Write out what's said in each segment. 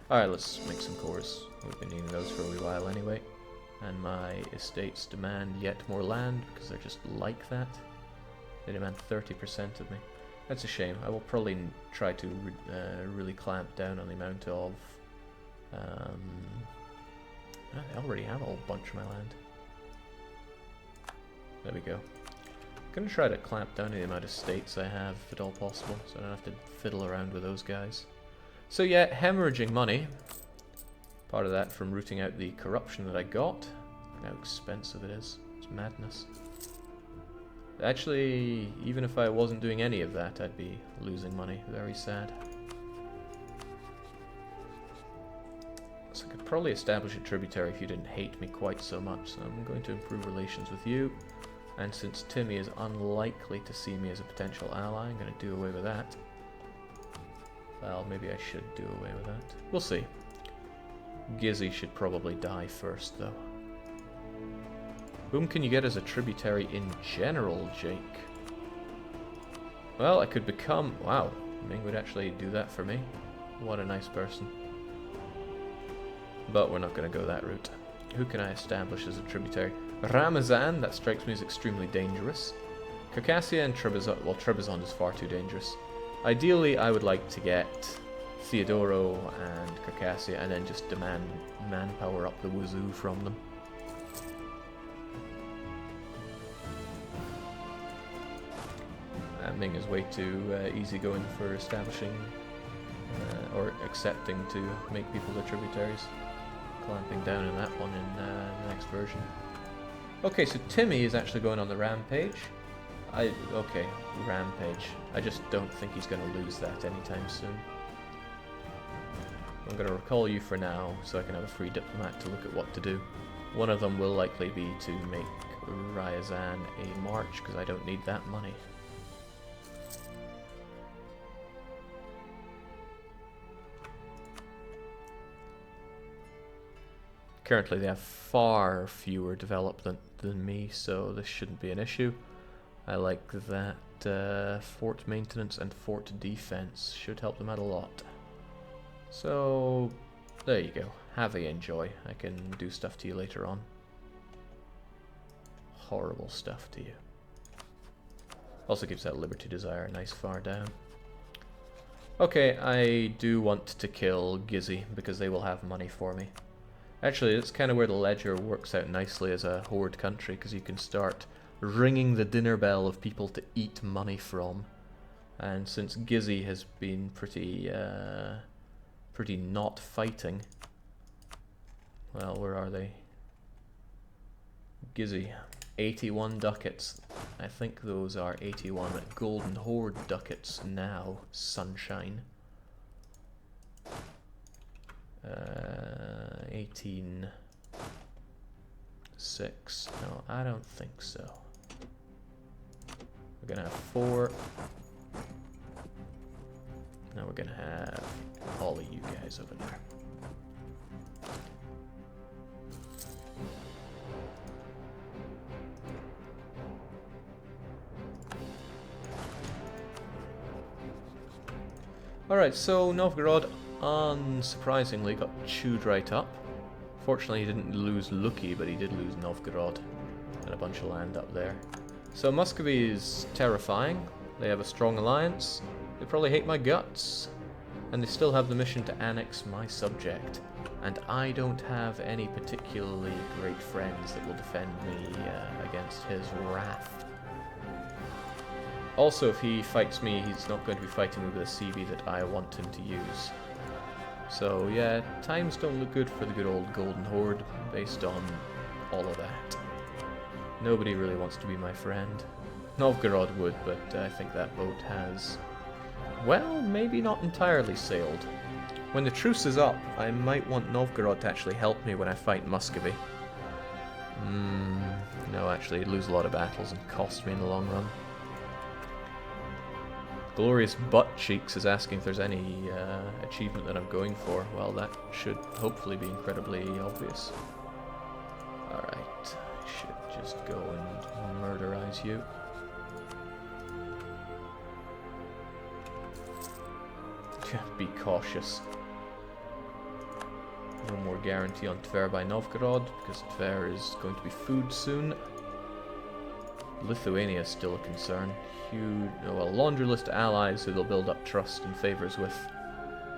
Alright, let's make some cores. We've been needing those for a wee while anyway. And my estates demand yet more land, because they're just like that. They demand 30% of me. That's a shame. I will probably try to really clamp down on the amount of... they already have a whole bunch of my land. There we go. I'm going to try to clamp down on the amount of states I have, if at all possible, so I don't have to fiddle around with those guys. So yeah, hemorrhaging money. Part of that from rooting out the corruption that I got. How expensive it is. It's madness. Actually, even if I wasn't doing any of that, I'd be losing money. Very sad. So I could probably establish a tributary if you didn't hate me quite so much. So I'm going to improve relations with you. And since Timmy is unlikely to see me as a potential ally, I'm going to do away with that. Well, maybe I should do away with that. We'll see. Gizzy should probably die first, though. Whom can you get as a tributary in general, Jake? Well, I could become... Wow, Ming would actually do that for me. What a nice person. But we're not going to go that route. Who can I establish as a tributary? Ramazan, that strikes me as extremely dangerous. Circassia and Trebizond... Well, Trebizond is far too dangerous. Ideally, I would like to get Theodoro and Circassia and then just demand manpower up the wazoo from them. Ming is way too easygoing for establishing or accepting to make people their tributaries. Clamping down on that one in the next version. Okay, so Timmy is actually going on the rampage. Okay, rampage. I just don't think he's going to lose that anytime soon. I'm going to recall you for now, so I can have a free diplomat to look at what to do. One of them will likely be to make Ryazan a march, because I don't need that money. Currently they have far fewer development than me, so this shouldn't be an issue. I like that fort maintenance and fort defense should help them out a lot. So, there you go. Have a enjoy. I can do stuff to you later on. Horrible stuff to you. Also gives that Liberty Desire nice far down. Okay, I do want to kill Gizzy because they will have money for me. Actually, that's kind of where the ledger works out nicely as a Horde country, because you can start ringing the dinner bell of people to eat money from. And since Gizzy has been pretty not fighting... Well, where are they? Gizzy, 81 ducats. I think those are 81 Golden Horde ducats now, sunshine. 18... 6. No, I don't think so. We're gonna have 4. Now we're gonna have all of you guys over there. Alright, so Novgorod unsurprisingly got chewed right up. Fortunately he didn't lose Luki, but he did lose Novgorod and a bunch of land up there. So Muscovy is terrifying. They have a strong alliance. They probably hate my guts. And they still have the mission to annex my subject. And I don't have any particularly great friends that will defend me against his wrath. Also, if he fights me, he's not going to be fighting me with a CV that I want him to use. So yeah, times don't look good for the good old Golden Horde, based on all of that. Nobody really wants to be my friend. Novgorod would, but I think that boat has, well, maybe not entirely sailed. When the truce is up, I might want Novgorod to actually help me when I fight Muscovy. No, actually, it'd lose a lot of battles and cost me in the long run. Glorious Butt Cheeks is asking if there's any achievement that I'm going for. Well, that should hopefully be incredibly obvious. Alright, I should just go and murderize you. Be cautious. No more guarantee on Tver by Novgorod, because Tver is going to be food soon. Lithuania is still a concern. Huge, well, a laundry list of allies who they'll build up trust and favours with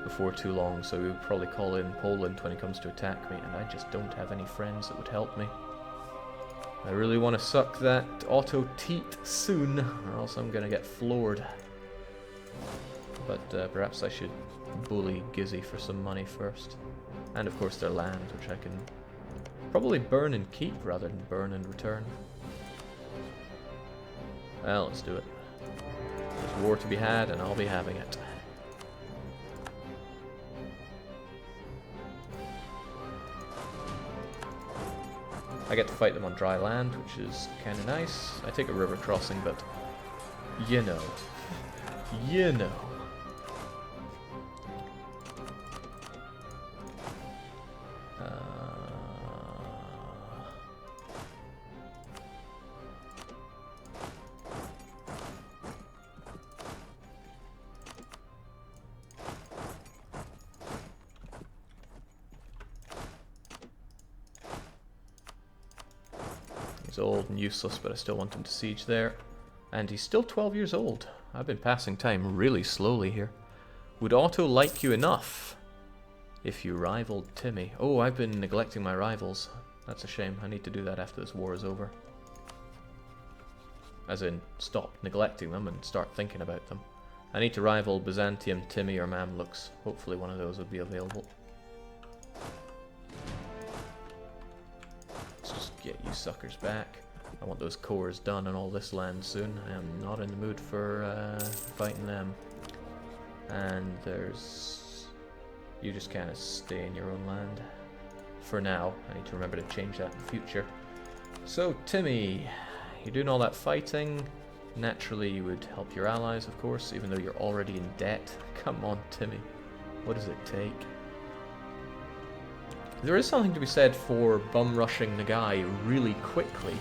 before too long, so we would probably call in Poland when he comes to attack me, and I just don't have any friends that would help me. I really want to suck that auto teat soon, or else I'm going to get floored. But perhaps I should bully Gizzy for some money first. And of course their land, which I can probably burn and keep rather than burn and return. Well, let's do it. There's war to be had, and I'll be having it. I get to fight them on dry land, which is kind of nice. I take a river crossing, but you know. You know. He's old and useless, but I still want him to siege there. And he's still 12 years old. I've been passing time really slowly here. Would Otto like you enough if you rivaled Timmy? Oh, I've been neglecting my rivals. That's a shame. I need to do that after this war is over. As in, stop neglecting them and start thinking about them. I need to rival Byzantium, Timmy, or Mamluks. Hopefully one of those would be available. Let's just get you suckers back. I want those cores done on all this land soon. I am not in the mood for fighting them. And there's... you just kind of stay in your own land. For now. I need to remember to change that in the future. So, Timmy, you're doing all that fighting. Naturally, you would help your allies, of course, even though you're already in debt. Come on, Timmy. What does it take? There is something to be said for bum-rushing Nagai really quickly,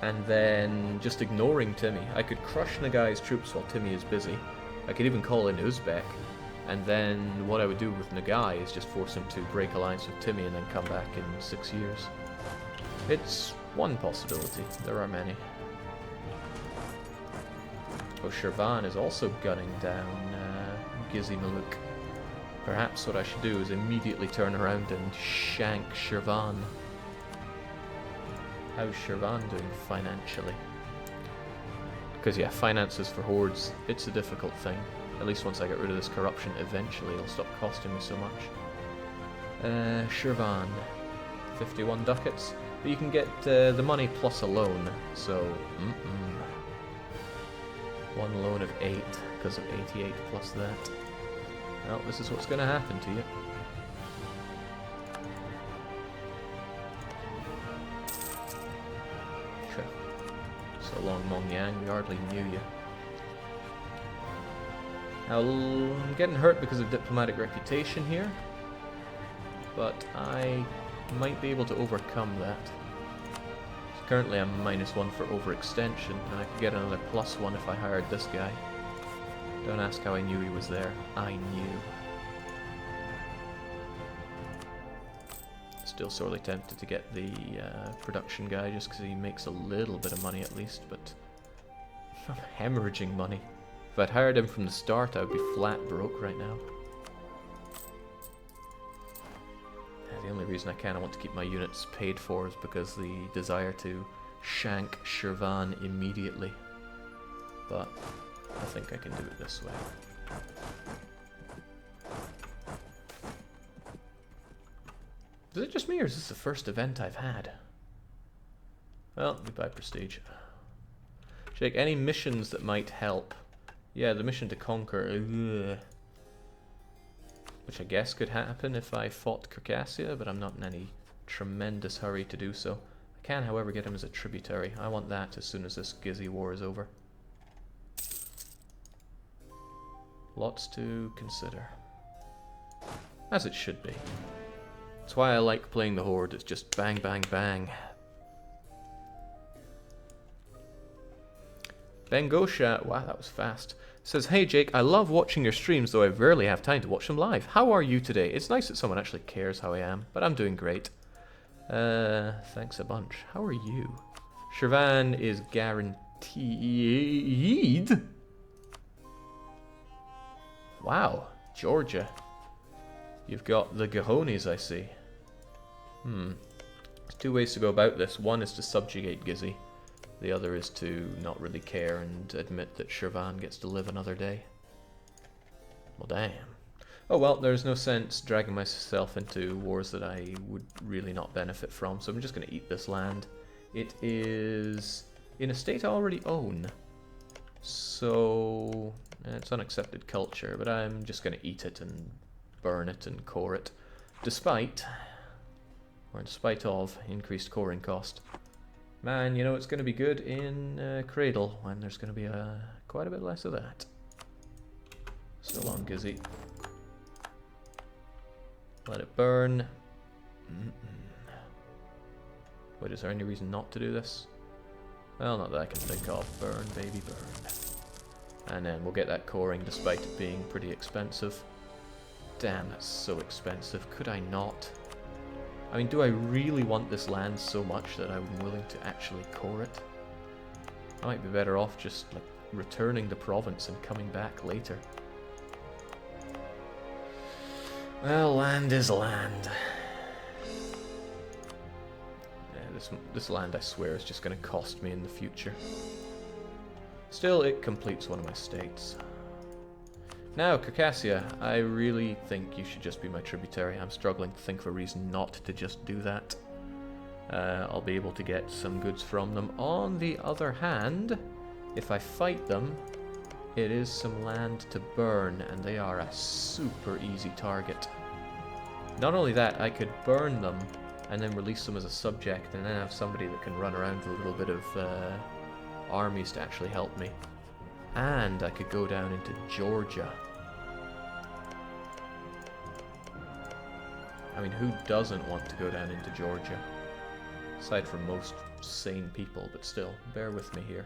and then just ignoring Timmy. I could crush Nagai's troops while Timmy is busy. I could even call in Uzbek, and then what I would do with Nagai is just force him to break alliance with Timmy and then come back in 6 years. It's one possibility. There are many. Oh, Shirvan is also gunning down Gizzy Maluk. Perhaps what I should do is immediately turn around and shank Shirvan. How's Shirvan doing financially? Because yeah, finances for hordes, it's a difficult thing. At least once I get rid of this corruption, eventually it'll stop costing me so much. Shirvan, 51 ducats. But you can get the money plus a loan, so one loan of 8 because of 88 plus that. Well, this is what's going to happen to you. Sure. So long, Mong Yang, we hardly knew you. Now, I'm getting hurt because of diplomatic reputation here, but I might be able to overcome that. So currently I'm -1 for overextension, and I could get another +1 if I hired this guy. Don't ask how I knew he was there. I knew. Still sorely tempted to get the production guy just because he makes a little bit of money at least, but I'm hemorrhaging money. If I'd hired him from the start, I would be flat broke right now. The only reason I kind of want to keep my units paid for is because the desire to shank Shirvan immediately. But I think I can do it this way. Is it just me, or is this the first event I've had? Well, goodbye prestige. Jake, any missions that might help? Yeah, the mission to conquer, which I guess could happen if I fought Circassia, but I'm not in any tremendous hurry to do so. I can, however, get him as a tributary. I want that as soon as this Gizzy war is over. Lots to consider. As it should be. That's why I like playing the Horde. It's just bang, bang, bang. Bengosha, wow, that was fast. Says, hey Jake, I love watching your streams, though I rarely have time to watch them live. How are you today? It's nice that someone actually cares how I am, but I'm doing great. Thanks a bunch. How are you? Shirvan is guaranteed. Wow, Georgia. You've got the Gahonis, I see. There's two ways to go about this. One is to subjugate Gizzy. The other is to not really care and admit that Shirvan gets to live another day. Well, damn. Oh well, there's no sense dragging myself into wars that I would really not benefit from, so I'm just going to eat this land. It is in a state I already own, so it's unaccepted culture, but I'm just going to eat it and burn it and core it, despite of increased coring cost. Man, you know it's going to be good in Cradle when there's going to be quite a bit less of that. So long, Gizzy. Let it burn. Wait, is there any reason not to do this? Well, not that I can think of. Burn, baby, burn. And then we'll get that coring despite it being pretty expensive. Damn, that's so expensive. Could I not? I mean, do I really want this land so much that I'm willing to actually core it? I might be better off just, like, returning the province and coming back later. Well, land is land. Yeah, this land, I swear, is just going to cost me in the future. Still, it completes one of my states. Now, Circassia, I really think you should just be my tributary. I'm struggling to think of a reason not to just do that. I'll be able to get some goods from them. On the other hand, if I fight them, it is some land to burn, and they are a super easy target. Not only that, I could burn them and then release them as a subject, and then have somebody that can run around with a little bit of armies to actually help me. And I could go down into Georgia. I mean, who doesn't want to go down into Georgia? Aside from most sane people, but still, bear with me here.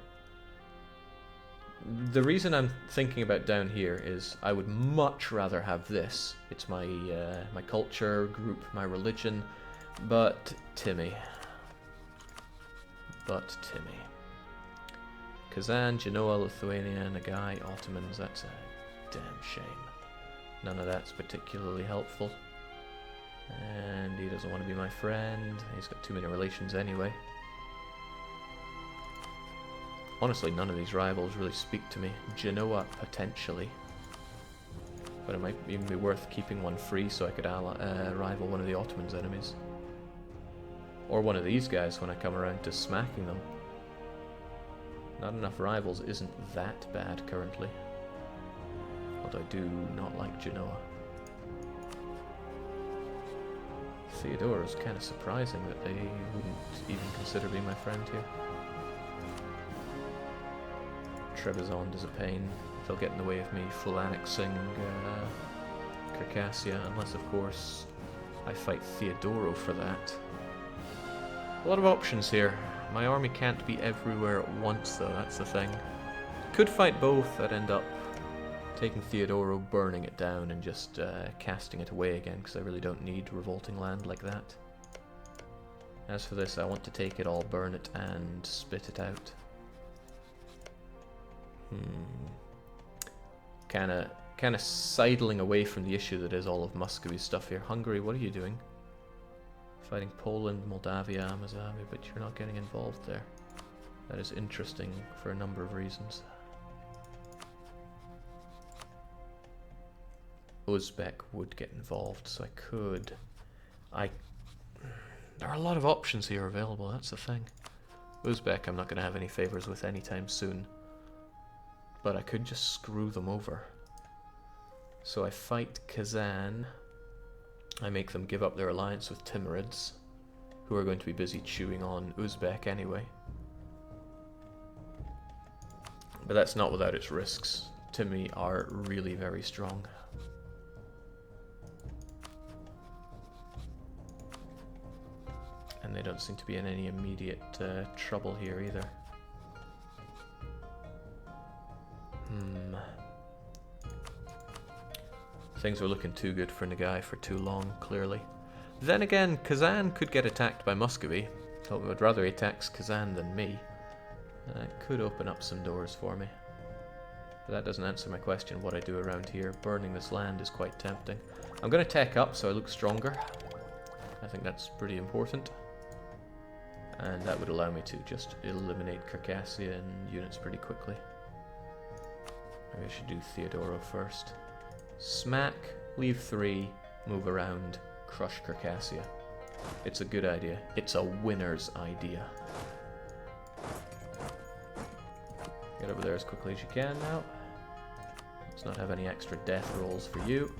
The reason I'm thinking about down here is I would much rather have this. It's my my culture group, my religion, but Timmy. Kazan, Genoa, Lithuania, Nagai, Ottomans, that's a damn shame. None of that's particularly helpful. And he doesn't want to be my friend. He's got too many relations anyway. Honestly, none of these rivals really speak to me. Genoa, potentially. But it might even be worth keeping one free so I could rival one of the Ottomans' enemies. Or one of these guys when I come around to smacking them. Not enough rivals isn't that bad currently. Although I do not like Genoa. Theodora is kind of surprising that they wouldn't even consider being my friend here. Trebizond is a pain. They'll get in the way of me full annexing Circassia, unless of course I fight Theodoro for that. A lot of options here. My army can't be everywhere at once though, that's the thing. Could fight both, I'd end up taking Theodoro, burning it down, and just casting it away again, because I really don't need revolting land like that. As for this, I want to take it all, burn it, and spit it out. Kinda sidling away from the issue that is all of Muscovy's stuff here. Hungary, what are you doing? Fighting Poland, Moldavia, Mazovia, but you're not getting involved there. That is interesting for a number of reasons. Uzbek would get involved, so I could... There are a lot of options here available, that's the thing. Uzbek I'm not going to have any favors with anytime soon. But I could just screw them over. So I fight Kazan. I make them give up their alliance with Timurids, who are going to be busy chewing on Uzbek anyway. But that's not without its risks. Timmy are really very strong. And they don't seem to be in any immediate trouble here either. Things were looking too good for Nagai for too long, clearly. Then again, Kazan could get attacked by Muscovy. So I would rather he attacks Kazan than me. That could open up some doors for me. But that doesn't answer my question what I do around here. Burning this land is quite tempting. I'm going to tech up so I look stronger. I think that's pretty important. And that would allow me to just eliminate Circassian units pretty quickly. Maybe I should do Theodoro first. Smack, leave 3, move around, crush Circassia. It's a good idea. It's a winner's idea. Get over there as quickly as you can now. Let's not have any extra death rolls for you.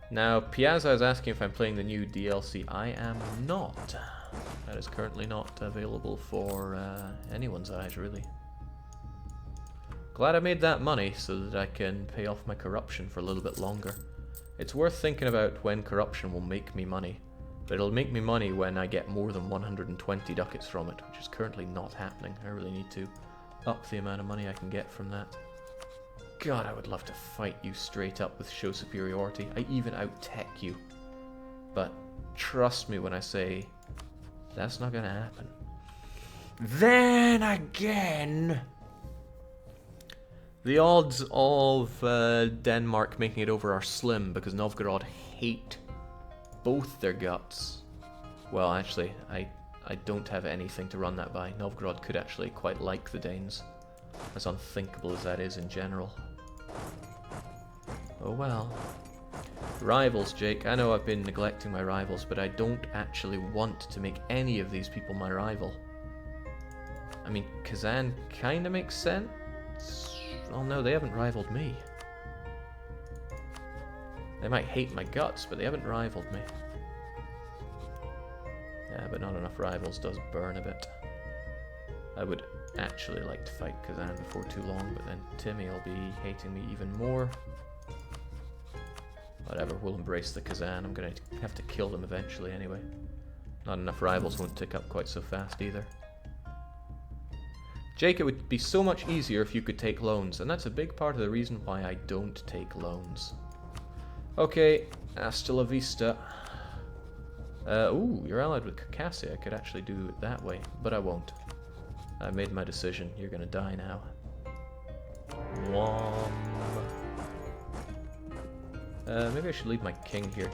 Now, Piazza is asking if I'm playing the new DLC. I am not. That is currently not available for anyone's eyes, really. Glad I made that money so that I can pay off my corruption for a little bit longer. It's worth thinking about when corruption will make me money. But it'll make me money when I get more than 120 ducats from it, which is currently not happening. I really need to up the amount of money I can get from that. God, I would love to fight you straight up with show superiority. I even out-tech you. But trust me when I say that's not gonna happen. Then again, the odds of Denmark making it over are slim because Novgorod hate both their guts. Well, actually, I don't have anything to run that by. Novgorod could actually quite like the Danes, as unthinkable as that is in general. Oh well. Rivals, Jake. I know I've been neglecting my rivals, but I don't actually want to make any of these people my rival. I mean, Kazan kinda makes sense. Oh no, they haven't rivaled me. They might hate my guts, but they haven't rivaled me. Yeah, but not enough rivals does burn a bit. I would actually like to fight Kazan before too long, but then Timmy will be hating me even more. Whatever, we'll embrace the Kazan. I'm going to have to kill them eventually anyway. Not enough rivals won't tick up quite so fast either. Jake, it would be so much easier if you could take loans, and that's a big part of the reason why I don't take loans. Okay, hasta la vista. Ooh, you're allied with Circassia. I could actually do it that way, but I won't. I made my decision. You're gonna die now. Maybe I should leave my king here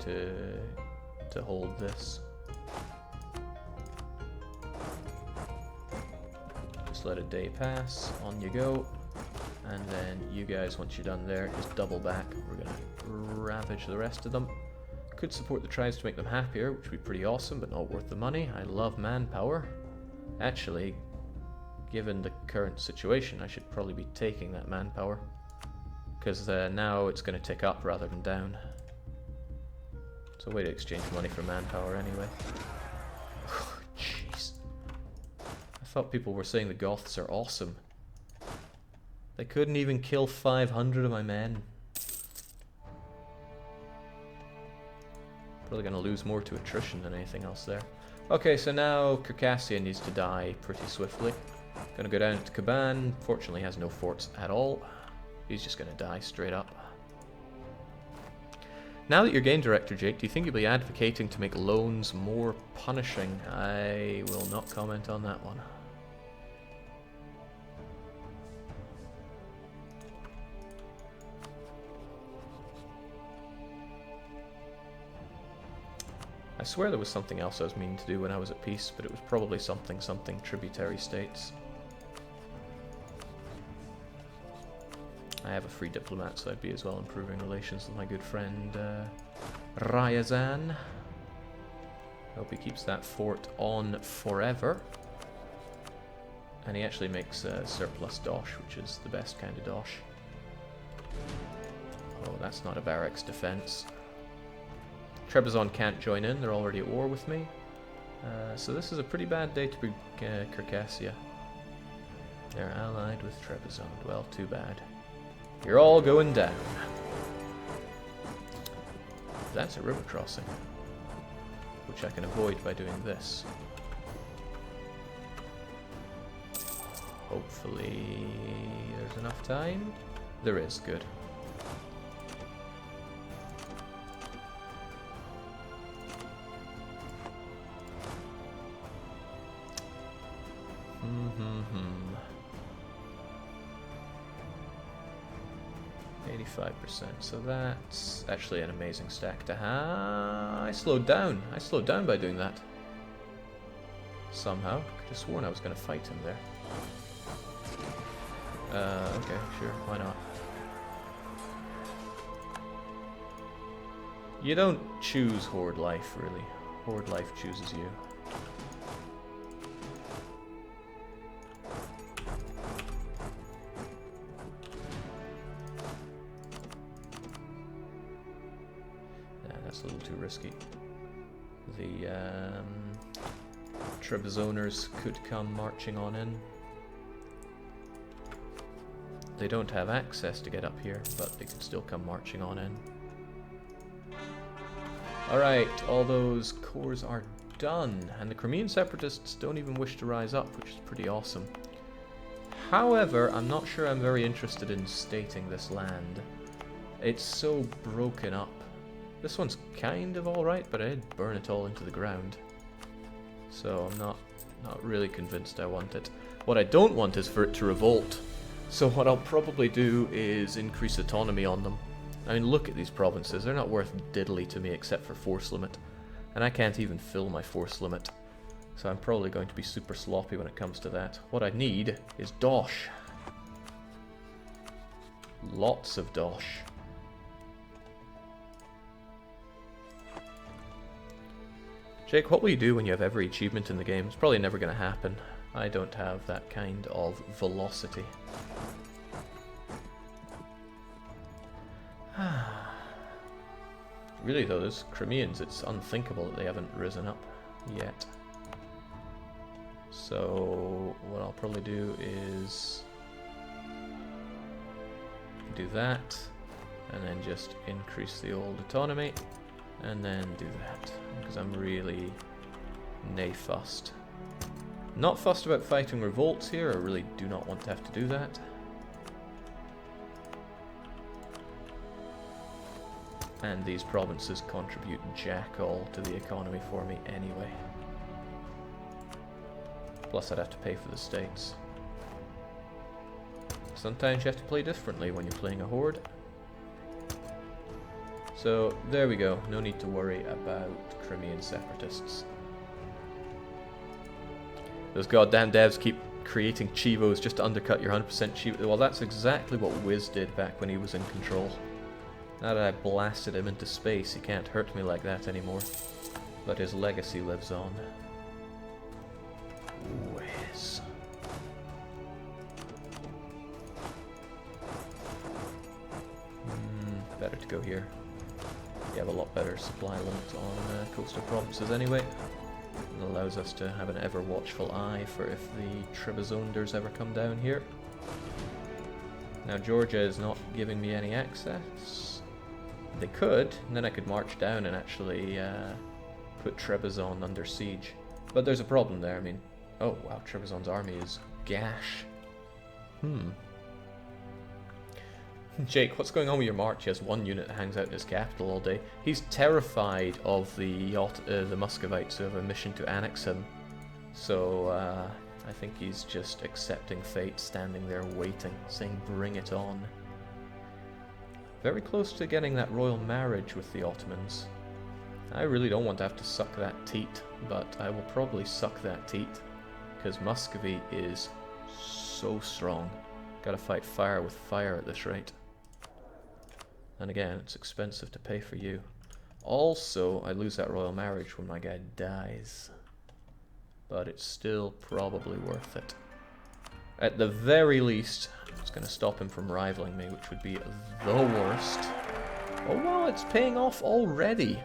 to hold this. Just let a day pass. On you go. And then you guys, once you're done there, just double back. We're gonna ravage the rest of them. Could support the tribes to make them happier, which would be pretty awesome, but not worth the money. I love manpower. Actually, given the current situation, I should probably be taking that manpower. Because now it's going to tick up rather than down. It's a way to exchange money for manpower anyway. Jeez. I thought people were saying the Goths are awesome. They couldn't even kill 500 of my men. Probably going to lose more to attrition than anything else there. Okay, so now Circassia needs to die pretty swiftly. Gonna go down to Kaban. Fortunately, he has no forts at all. He's just gonna die straight up. Now that you're game director, Jake, do you think you'll be advocating to make loans more punishing? I will not comment on that one. I swear there was something else I was meaning to do when I was at peace, but it was probably something tributary states. I have a free diplomat, so I'd be as well improving relations with my good friend Ryazan. Hope he keeps that fort on forever. And he actually makes surplus dosh, which is the best kind of dosh. Oh, that's not a barracks defense. Trebizond can't join in, they're already at war with me. So this is a pretty bad day to be Circassia. They're allied with Trebizond. Well, too bad. You're all going down. That's a river crossing, which I can avoid by doing this. hopefully there's enough time. There is, good. Hmm. 85%, so that's actually an amazing stack to have. I slowed down by doing that. Somehow. Could have sworn I was going to fight him there. Okay, sure, why not? You don't choose Horde life, really. Horde life chooses you. That's a little too risky. The Trebizoners could come marching on in. They don't have access to get up here, but they could still come marching on in. Alright, all those cores are done, and the Crimean separatists don't even wish to rise up, which is pretty awesome. However, I'm not sure I'm very interested in stating this land. It's so broken up. This one's kind of alright, but I'd burn it all into the ground. So I'm not really convinced I want it. What I don't want is for it to revolt. So what I'll probably do is increase autonomy on them. I mean, look at these provinces. They're not worth diddly to me except for force limit. And I can't even fill my force limit. So I'm probably going to be super sloppy when it comes to that. What I need is dosh. Lots of dosh. Jake, what will you do when you have every achievement in the game? It's probably never going to happen. I don't have that kind of velocity. Really though, those Crimeans, it's unthinkable that they haven't risen up yet. So what I'll probably do is do that, and then just increase the old autonomy, and then do that, because I'm really nay fussed. Not fussed about fighting revolts here, I really do not want to have to do that. And these provinces contribute jack all to the economy for me anyway. Plus I'd have to pay for the states. Sometimes you have to play differently when you're playing a horde. So there we go, no need to worry about Crimean separatists. Those goddamn devs keep creating chivos just to undercut your 100% chivo. Well, that's exactly what Wiz did back when he was in control. Now that I blasted him into space, he can't hurt me like that anymore. But his legacy lives on. Wiz. Better to go here. You have a lot better supply limits on coastal provinces anyway. It allows us to have an ever watchful eye for if the Trebizonders ever come down here. Now Georgia is not giving me any access. They could, and then I could march down and actually put Trebizond under siege. But there's a problem there, I mean... Oh wow, Trebizond's army is gash. Jake, what's going on with your march? He has one unit that hangs out in his capital all day. He's terrified of the Muscovites who have a mission to annex him. So I think he's just accepting fate, standing there waiting, saying bring it on. Very close to getting that royal marriage with the Ottomans. I really don't want to have to suck that teat, but I will probably suck that teat, because Muscovy is so strong. Gotta fight fire with fire at this rate. And again, it's expensive to pay for you. Also, I lose that royal marriage when my guy dies. But it's still probably worth it. At the very least, it's going to stop him from rivaling me, which would be the worst. Oh well, it's paying off already.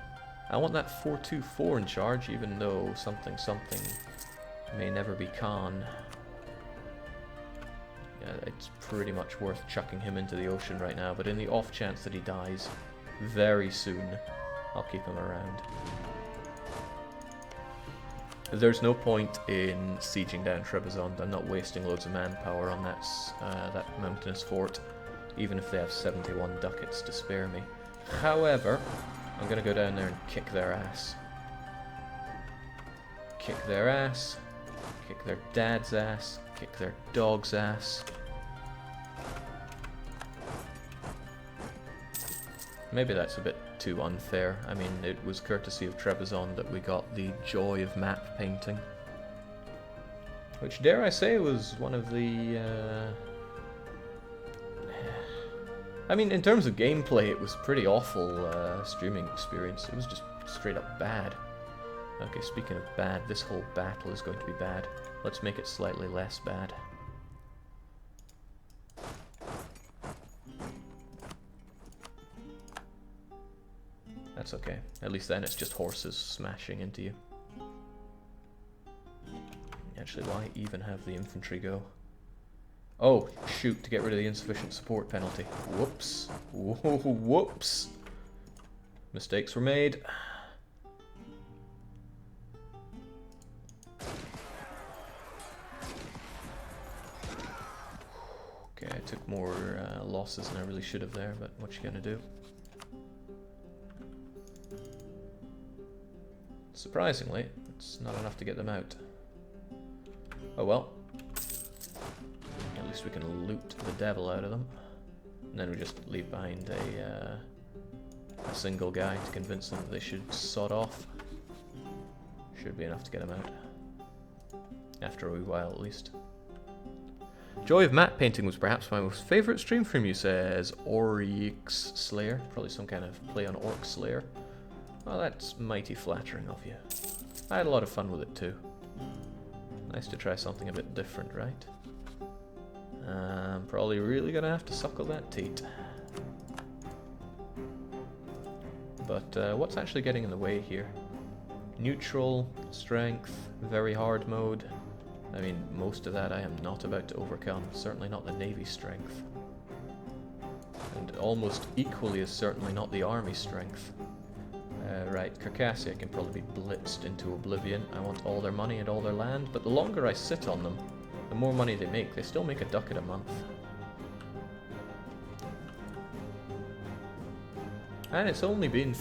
I want that 424 in charge, even though something may never be Khan. Yeah, it's pretty much worth chucking him into the ocean right now, but in the off chance that he dies very soon, I'll keep him around. There's no point in sieging down Trebizond. I'm not wasting loads of manpower on that mountainous fort, even if they have 71 ducats to spare me. However, I'm going to go down there and kick their ass. Kick their ass, kick their dad's ass, kick their dog's ass. Maybe that's a bit too unfair. I mean, it was courtesy of Trebizond that we got the joy of map painting. Which, dare I say, was one of the... I mean, in terms of gameplay, it was pretty awful streaming experience. It was just straight up bad. Okay, speaking of bad, this whole battle is going to be bad. Let's make it slightly less bad. That's okay. At least then it's just horses smashing into you. Actually, why even have the infantry go? Oh, shoot, to get rid of the insufficient support penalty. Whoops. Whoops. Mistakes were made. Okay, I took more losses than I really should have there, but what you gonna do? Surprisingly, it's not enough to get them out. Oh well. At least we can loot the devil out of them. And then we just leave behind a single guy to convince them that they should sod off. Should be enough to get them out. After a wee while, at least. Joy of map painting was perhaps my most favourite stream from you, says Oryx Slayer. Probably some kind of play on Orc Slayer. Well, that's mighty flattering of you. I had a lot of fun with it too. Nice to try something a bit different, right? I'm probably really gonna have to suckle that teat. But what's actually getting in the way here? Neutral, strength, very hard mode. I mean, most of that I am not about to overcome. Certainly not the Navy strength. And almost equally as certainly not the Army strength. Right, Circassia can probably be blitzed into oblivion. I want all their money and all their land, but the longer I sit on them, the more money they make. They still make a ducat a month. And it's only been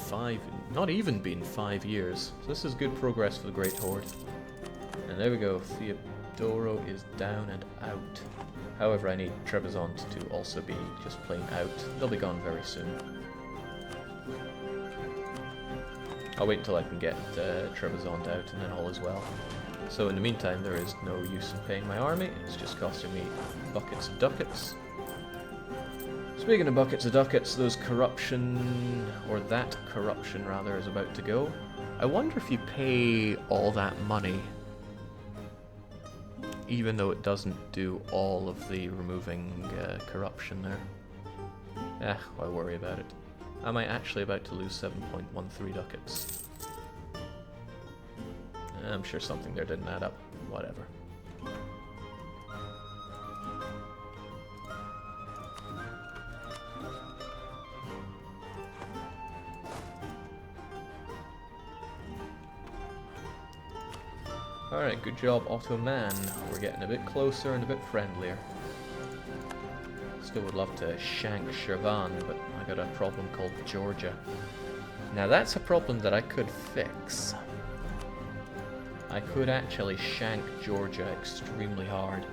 not even been 5 years. So this is good progress for the Great Horde. And there we go, Theodoro is down and out. However, I need Trebizond to also be just plain out. They'll be gone very soon. I'll wait until I can get Trebizond out and then all is well. So in the meantime, there is no use in paying my army. It's just costing me buckets of ducats. Speaking of buckets of ducats, those corruption, or that corruption rather, is about to go. I wonder if you pay all that money, even though it doesn't do all of the removing corruption there. Why worry about it? Am I actually about to lose 7.13 ducats? I'm sure something there didn't add up. Whatever. Alright, good job, Ottoman. We're getting a bit closer and a bit friendlier. Still would love to shank Shirvan, but I got a problem called Georgia. Now that's a problem that I could fix. I could actually shank Georgia extremely hard.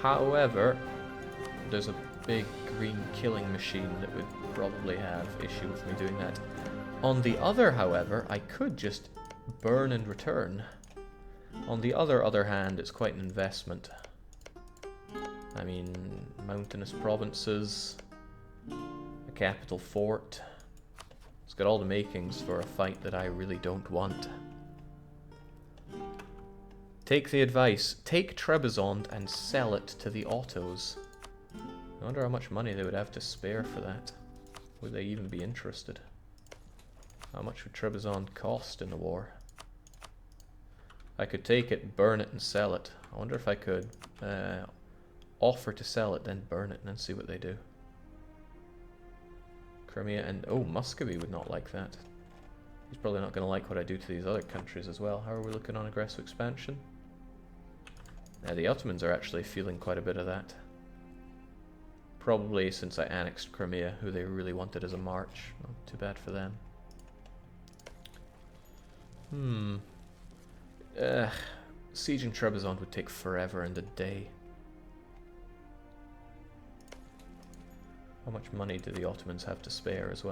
However, there's a big green killing machine that would probably have issue with me doing that. On the other, however, I could just burn and return. On the other hand, it's quite an investment. I mean, mountainous provinces, a capital fort. It's got all the makings for a fight that I really don't want. Take the advice. Take Trebizond and sell it to the Ottos. I wonder how much money they would have to spare for that. Would they even be interested? How much would Trebizond cost in the war? I could take it, burn it, and sell it. I wonder if I could offer to sell it, then burn it, and then see what they do. Crimea and... oh, Muscovy would not like that. He's probably not going to like what I do to these other countries as well. How are we looking on aggressive expansion? Now the Ottomans are actually feeling quite a bit of that. Probably since I annexed Crimea, who they really wanted as a march. Not too bad for them. Sieging Trebizond would take forever and a day. How much money do the Ottomans have to spare as well?